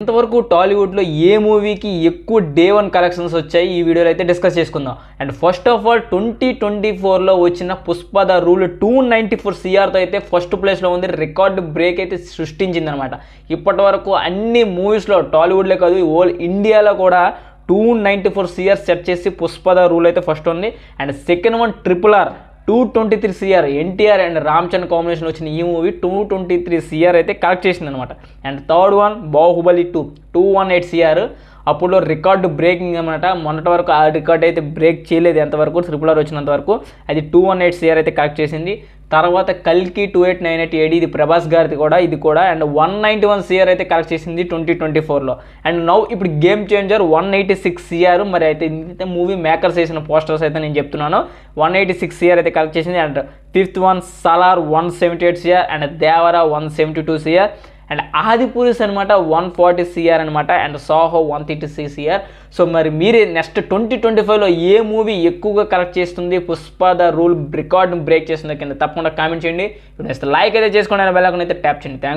ఇంతవరకు టాలీవుడ్లో ఏ మూవీకి ఎక్కువ డే 1 కలెక్షన్స్ వచ్చాయి ఈ వీడియోలో అయితే డిస్కస్ చేసుకుందాం. అండ్ ఫస్ట్ ఆఫ్ ఆల్ 2024లో వచ్చిన పుష్ప ద రూల్ 294 CRతో అయితే ఫస్ట్ ప్లేస్లో ఉంది. రికార్డు బ్రేక్ అయితే సృష్టించింది అనమాట. ఇప్పటి వరకు అన్ని మూవీస్లో టాలీవుడ్లో కాదు ఓల్ ఇండియాలో కూడా 294 CR సెట్ చేసి పుష్ప ద రూల్ అయితే ఫస్ట్ ఉంది. And second one RRR 223 CR NTR and Ram Charan combination వచ్చిన ఈ మూవీ 223 CR అయితే కలెక్ట్ చేసింది అనమాట. And third one Baahubali 218 CR అప్పుడు రికార్డు బ్రేకింగ్ అనమాట. మొన్నటి వరకు ఆ రికార్డ్ అయితే బ్రేక్ చేయలేదు ఎంతవరకు, RRR వచ్చినంత వరకు. అది 218 CR అయితే కలెక్ట్ చేసింది. తర్వాత కల్కి 2898 AD ఇది ప్రభాస్ గారిది కూడా, ఇది కూడా. అండ్ 191 CR అయితే కలెక్ట్ చేసింది 2024లో. అండ్ నౌ ఇప్పుడు గేమ్ చేంజర్ 186 CR. మరి అయితే మూవీ మేకర్స్ వేసిన పోస్టర్స్ అయితే నేను చెప్తున్నాను. 186 CR అయితే కలెక్ట్ చేసింది. And fifth one Salaar 178 CR. And Devara 172 CR. And Adipurush అనమాట 140 CR అనమాట. And Saaho 136 CR. సో మరి మీరే నెక్స్ట్ 2025లో ఏ మూవీ ఎక్కువగా కలెక్ట్ చేస్తుంది, పుష్ప ద రూల్ రికార్డ్ని బ్రేక్ చేస్తుంది కింద తప్పకుండా కామెంట్ చేయండి. ఇప్పుడు నెక్స్ట్ లైక్ అయితే చేసుకోండి, బెల్ ఐకాన్ అయితే ట్యాప్ చేయండి. థ్యాంక్